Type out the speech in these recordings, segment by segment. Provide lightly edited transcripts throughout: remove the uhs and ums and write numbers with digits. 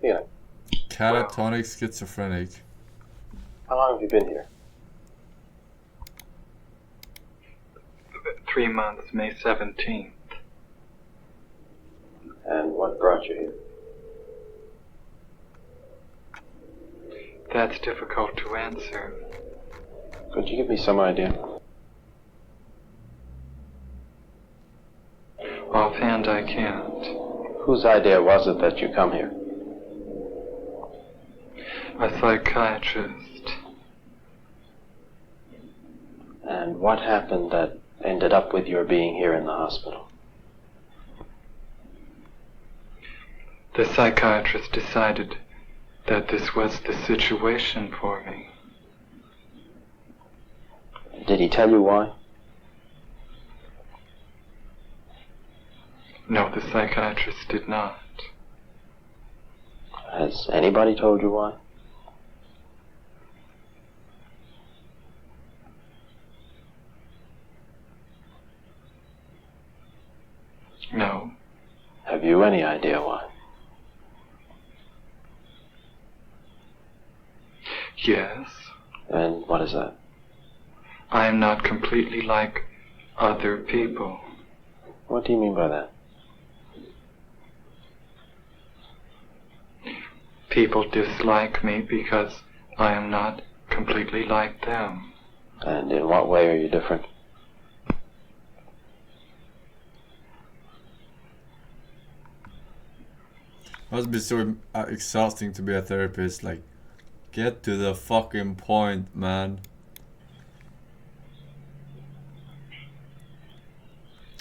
feeling? Catatonic schizophrenic. How long have you been here? 3 months, May 17th. And what brought you here? That's difficult to answer. Could you give me some idea? Offhand, I can't. Whose idea was it that you come here? A psychiatrist. And what happened that ended up with your being here in the hospital? The psychiatrist decided that this was the situation for me. Did he tell you why? No, the psychiatrist did not. Has anybody told you why? No. Have you any idea why? Yes. And what is that? I am not completely like other people. What do you mean by that? People dislike me because I am not completely like them. And in what way are you different? Must be so exhausting to be a therapist. Like, get to the fucking point, man.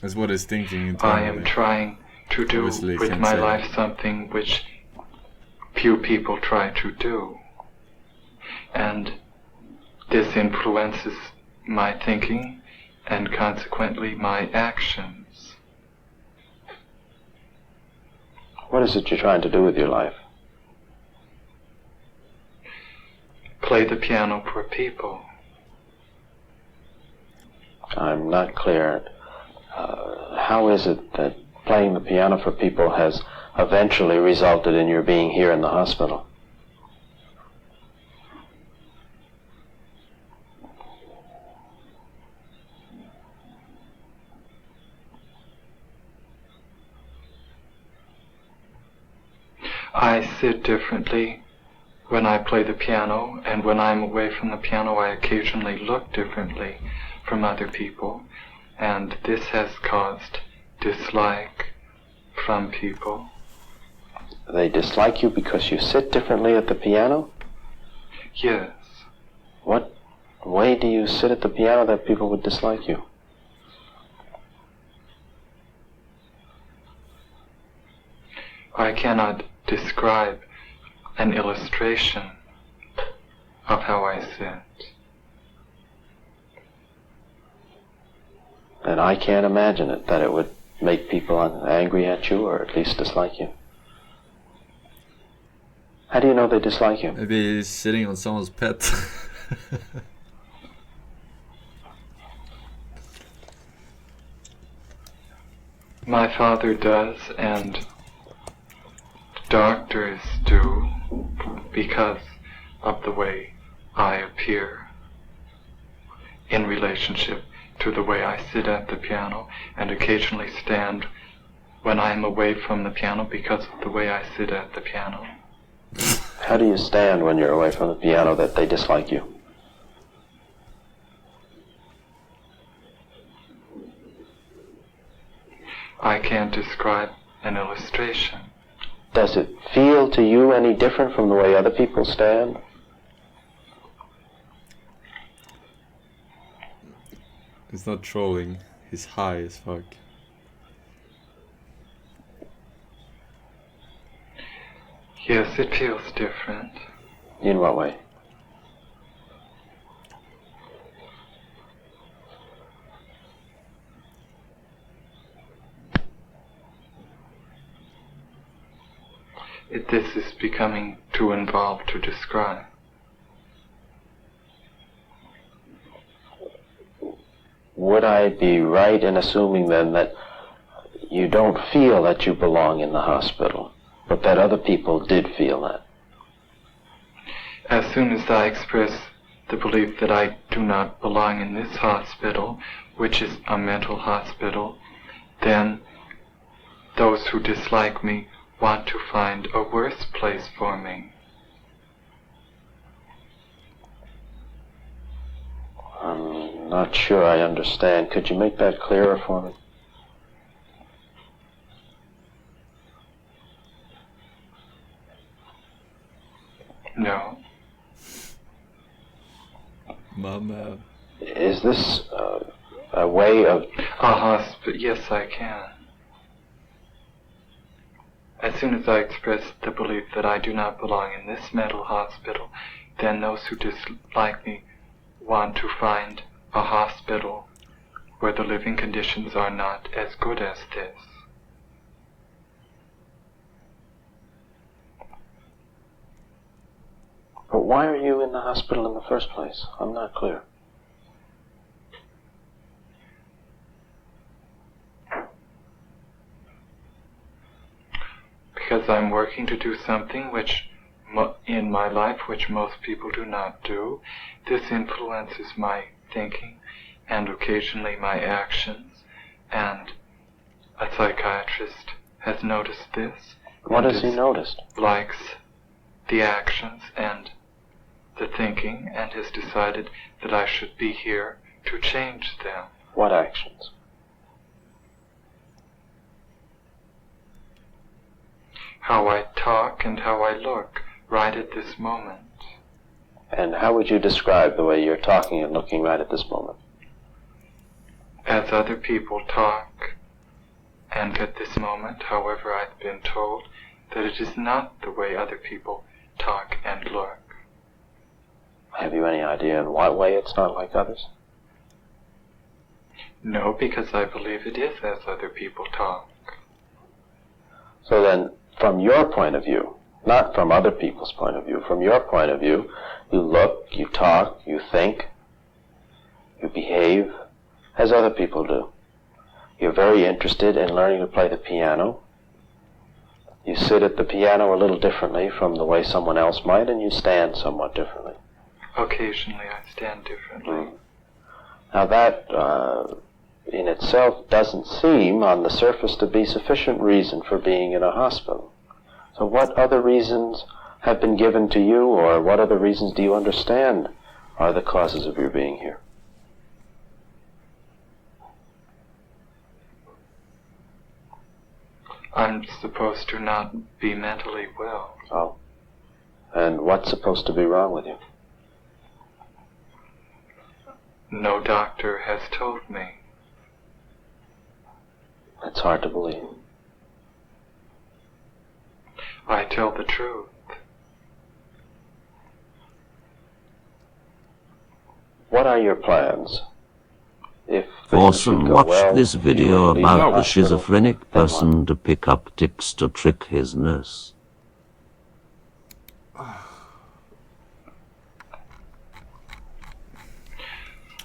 That's what he's thinking internally. I am trying to do Obviously, with can't my say life that. something which few people try to do. And this influences my thinking and consequently my actions. What is it you're trying to do with your life? Play the piano for people. I'm not clear. How is it that playing the piano for people has eventually resulted in your being here in the hospital? I sit differently when I play the piano, and when I'm away from the piano I occasionally look differently from other people, and this has caused dislike from people. They dislike you because you sit differently at the piano? Yes. What way do you sit at the piano that people would dislike you? I cannot describe an illustration of how I sit. And I can't imagine it, that it would make people angry at you or at least dislike you. How do you know they dislike you? Maybe he's sitting on someone's pet. My father does, and doctors do, because of the way I appear in relationship to the way I sit at the piano, and occasionally stand when I am away from the piano because of the way I sit at the piano. How do you stand when you're away from the piano that they dislike you? I can't describe an illustration. Does it feel to you any different from the way other people stand? He's not trolling. He's high as fuck. Yes, it feels different. In what way? This is becoming too involved to describe. Would I be right in assuming then that you don't feel that you belong in the hospital? but that other people did feel that. As soon as I express the belief that I do not belong in this hospital, which is a mental hospital, then those who dislike me want to find a worse place for me. I'm not sure I understand. Could you make that clearer for me? No. Mama. Is this a way of... A hospital? Yes, I can. As soon as I express the belief that I do not belong in this mental hospital, then those who dislike me want to find a hospital where the living conditions are not as good as this. But why are you in the hospital in the first place? I'm not clear. Because I'm working to do something which in my life which most people do not do. This influences my thinking and occasionally my actions, and a psychiatrist has noticed this. What has he noticed? Likes the actions and the thinking, and has decided that I should be here to change them. What actions? How I talk and how I look right at this moment. And how would you describe the way you're talking and looking right at this moment? As other people talk, and at this moment, however, I've been told that it is not the way other people talk and look. Have you any idea in what way it's not like others? No, because I believe it is as other people talk. So then, from your point of view, not from other people's point of view, from your point of view, you look, you talk, you think, you behave as other people do. You're very interested in learning to play the piano. You sit at the piano a little differently from the way someone else might, and you stand somewhat differently. Occasionally I stand differently. Now that, in itself, doesn't seem on the surface to be sufficient reason for being in a hospital. So what other reasons have been given to you, or what other reasons do you understand are the causes of your being here? I'm supposed to not be mentally well. Oh. And what's supposed to be wrong with you? No doctor has told me. It's hard to believe. I tell the truth. What are your plans? If things should Forsen go watched well, this you video will leave about the hospital, schizophrenic then what? person to pick up tips to trick his nurse.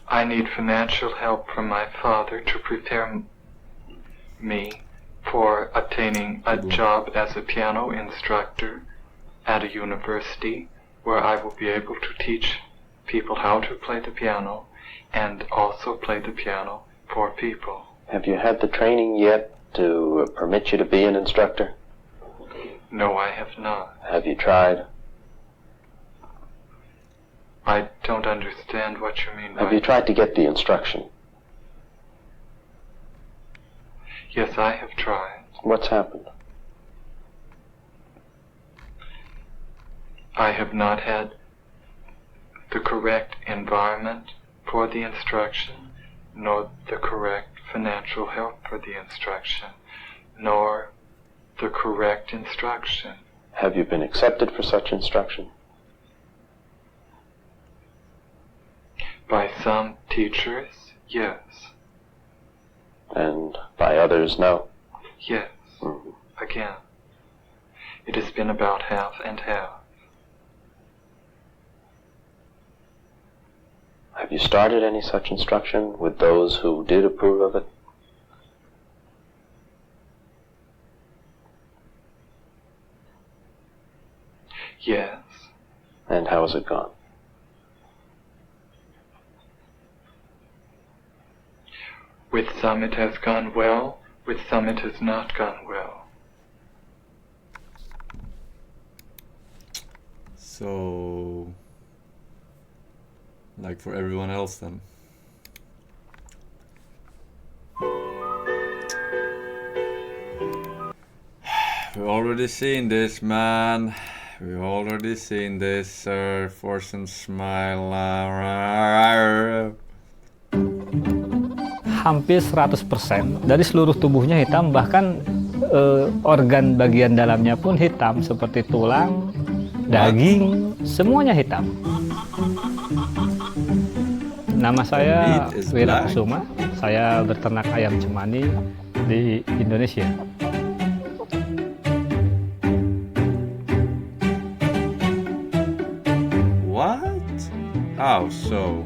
I need financial help from my father to prepare me for obtaining a job as a piano instructor at a university where I will be able to teach people how to play the piano and also play the piano for people. Have you had the training yet to permit you to be an instructor? No, I have not. Have you tried? I don't understand what you mean by... Have you tried to get the instruction? Yes, I have tried. What's happened? I have not had the correct environment for the instruction, nor the correct financial help for the instruction, nor the correct instruction. Have you been accepted for such instruction? By some teachers, yes. And by others, no? Yes. Mm-hmm. Again, it has been about half and half. Have you started any such instruction with those who did approve of it? Yes. And how has it gone? With some it has gone well, with some it has not gone well. So, like for everyone else then. We've already seen this, man. We've already seen this, sir. Forsen smile. Hampir 100% dari seluruh tubuhnya hitam, bahkan organ bagian dalamnya pun hitam seperti tulang, daging, semuanya hitam. Nama saya Wira Kusuma. Saya berternak ayam cemani di Indonesia. How so?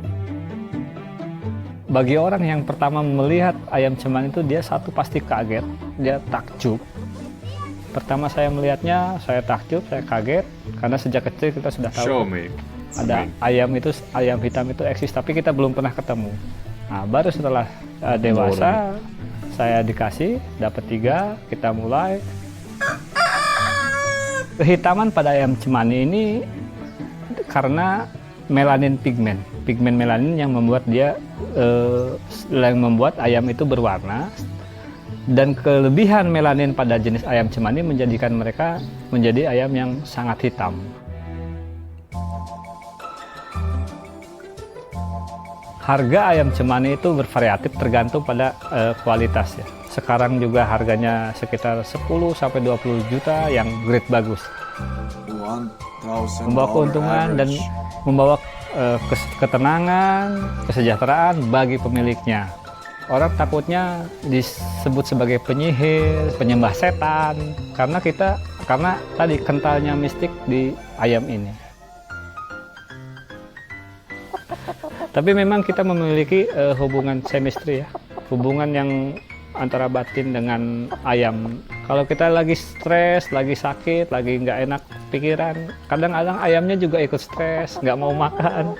Bagi orang yang pertama melihat ayam cemani itu, dia satu pasti kaget, dia takjub. Pertama saya melihatnya, saya takjub, saya kaget, karena sejak kecil kita sudah tahu ada ayam hitam itu eksis, tapi kita belum pernah ketemu. Nah, baru setelah dewasa, saya dikasih, dapat 3, kita mulai. Kehitaman pada ayam cemani ini karena melanin pigmen melanin yang membuat ayam itu berwarna, dan kelebihan melanin pada jenis ayam cemani menjadikan mereka menjadi ayam yang sangat hitam. Harga ayam cemani itu bervariatif tergantung pada kualitasnya. Sekarang juga harganya sekitar 10 sampai 20 juta yang grade bagus. Membawa keuntungan dan membawa ketenangan, kesejahteraan bagi pemiliknya. Orang takutnya disebut sebagai penyihir, penyembah setan, karena tadi kentalnya mistik di ayam ini. Tapi memang kita memiliki hubungan chemistry ya, hubungan yang antara batin dengan ayam. Kalau kita lagi stres, lagi sakit, lagi nggak enak pikiran, kadang-kadang ayamnya juga ikut stres, nggak mau makan.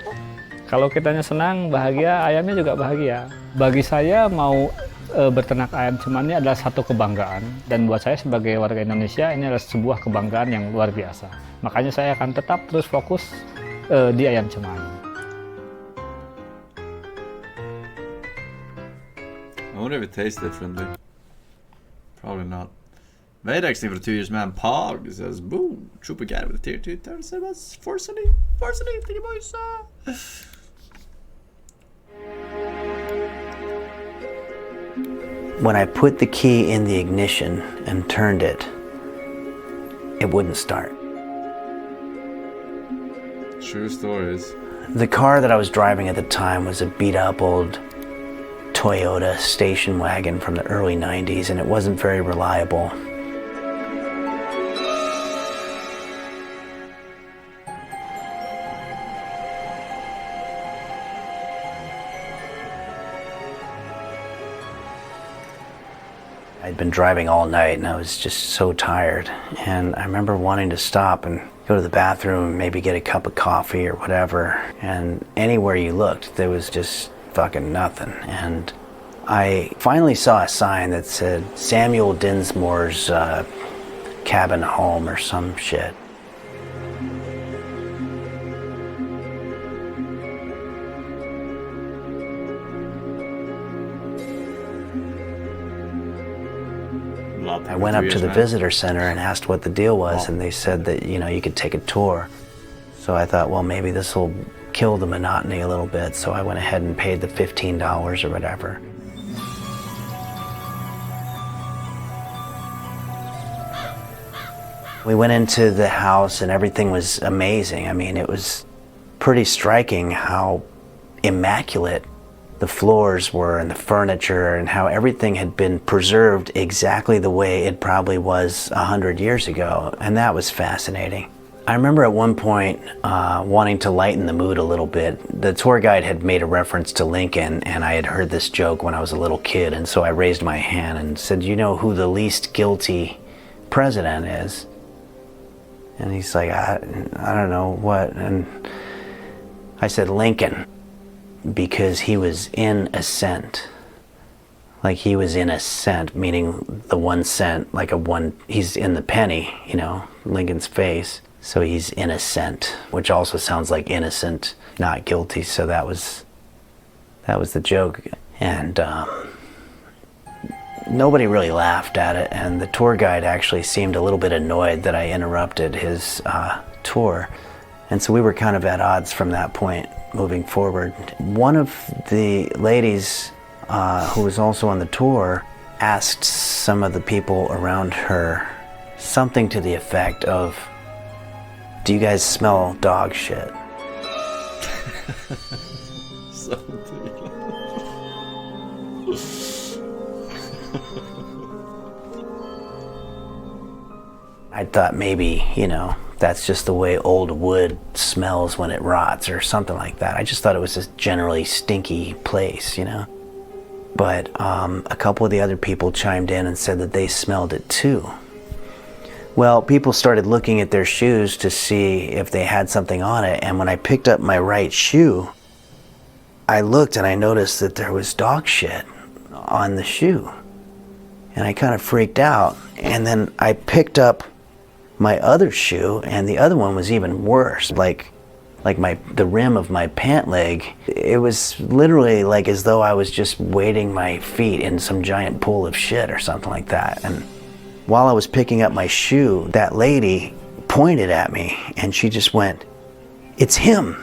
Kalau kitanya senang, bahagia, ayamnya juga bahagia. Bagi saya mau berternak ayam cemani adalah satu kebanggaan, dan buat saya sebagai warga Indonesia ini adalah sebuah kebanggaan yang luar biasa. Makanya saya akan tetap terus fokus di ayam cemani. I wonder if it tastes differently. Probably not. Väderväxling för 2 years man Pog says boom, Trooper guy with a tier 2 turn says that's Forsen, thank you boys. When I put the key in the ignition and turned it, it wouldn't start. True stories. The car that I was driving at the time was a beat up old Toyota station wagon from the early 90s, and it wasn't very reliable. I'd been driving all night and I was just so tired, and I remember wanting to stop and go to the bathroom and maybe get a cup of coffee or whatever, and anywhere you looked there was just fucking nothing. And I finally saw a sign that said Samuel Dinsmoor's cabin home or some shit. I went up to the visitor center and asked what the deal was, and they said that, you know, you could take a tour. So I thought, well, maybe this will kill the monotony a little bit, so I went ahead and paid the $15 or whatever. We went into the house and everything was amazing. I mean, it was pretty striking how immaculate the floors were and the furniture, and how everything had been preserved exactly the way it probably was 100 years ago, and that was fascinating. I remember at one point wanting to lighten the mood a little bit. The tour guide had made a reference to Lincoln, and I had heard this joke when I was a little kid, and so I raised my hand and said, "You know who the least guilty president is?" And he's like, I don't know what. And I said, Lincoln, because he was in a cent. Like he was in a cent, meaning the 1 cent, like he's in the penny, you know, Lincoln's face. So he's in a cent, which also sounds like innocent, not guilty. So that was the joke. And nobody really laughed at it. And the tour guide actually seemed a little bit annoyed that I interrupted his tour. And so we were kind of at odds from that point moving forward. One of the ladies who was also on the tour asked some of the people around her something to the effect of, do you guys smell dog shit? I thought maybe, you know, that's just the way old wood smells when it rots or something like that. I just thought it was a generally stinky place, you know. But a couple of the other people chimed in and said that they smelled it too. Well, people started looking at their shoes to see if they had something on it, and when I picked up my right shoe, I looked and I noticed that there was dog shit on the shoe. And I kind of freaked out, and then I picked up my other shoe, and the other one was even worse. Like the rim of my pant leg, it was literally like as though I was just wading my feet in some giant pool of shit or something like that. And while I was picking up my shoe, that lady pointed at me and she just went, "It's him,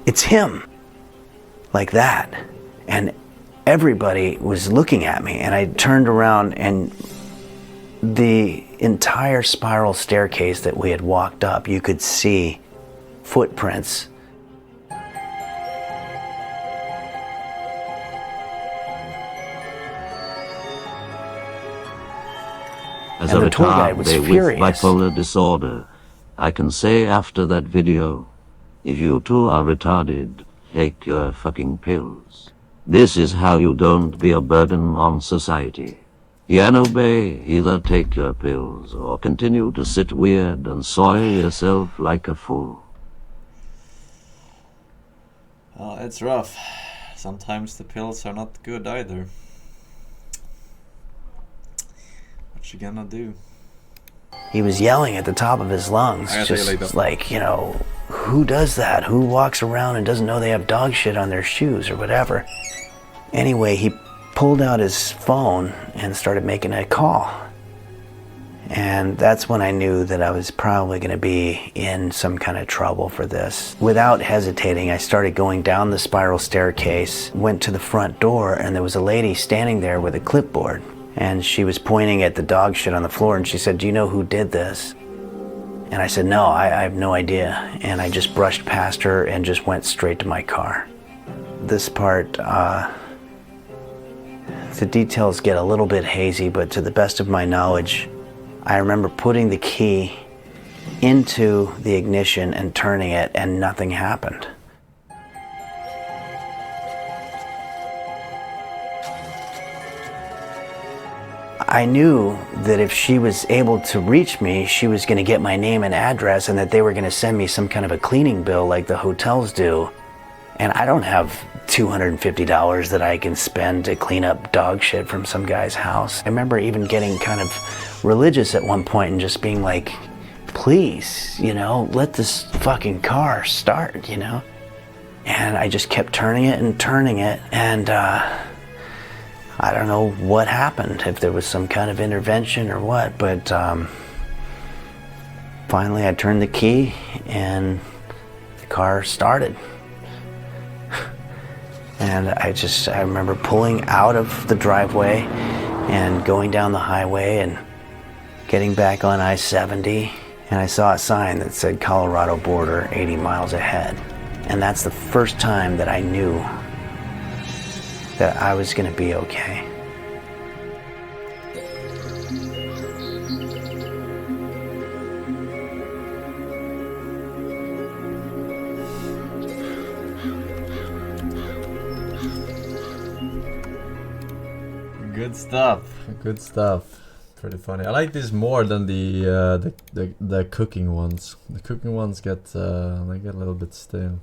it's him," like that. And everybody was looking at me, and I turned around, and the entire spiral staircase that we had walked up, you could see footprints. As And a the tour guide retarded was with furious. bipolar disorder, I can say after that video, if you too are retarded, take your fucking pills. This is how you don't be a burden on society. Yano Bay, either take your pills or continue to sit weird and soil yourself like a fool. It's rough. Sometimes the pills are not good either. What you gonna do? He was yelling at the top of his lungs, I gotta just say it like that. like, you know, who does that? Who walks around and doesn't know they have dog shit on their shoes or whatever? Anyway, he pulled out his phone and started making a call. And that's when I knew that I was probably going to be in some kind of trouble for this. Without hesitating, I started going down the spiral staircase, went to the front door, and there was a lady standing there with a clipboard. And she was pointing at the dog shit on the floor, and she said, "Do you know who did this?" And I said, "No, I have no idea." And I just brushed past her and just went straight to my car. This part, the details get a little bit hazy, but to the best of my knowledge, I remember putting the key into the ignition and turning it, and nothing happened. I knew that if she was able to reach me, she was going to get my name and address, and that they were going to send me some kind of a cleaning bill like the hotels do. And I don't have $250 that I can spend to clean up dog shit from some guy's house. I remember even getting kind of religious at one point and just being like, please, you know, let this fucking car start, you know? And I just kept turning it, and I don't know what happened, if there was some kind of intervention or what, but finally I turned the key and the car started. And I remember pulling out of the driveway and going down the highway and getting back on I-70, and I saw a sign that said Colorado border 80 miles ahead. And that's the first time that I knew that I was going to be okay. Good stuff. Good stuff. pretty funny. I like this more than the cooking ones. The cooking ones get they get a little bit stale.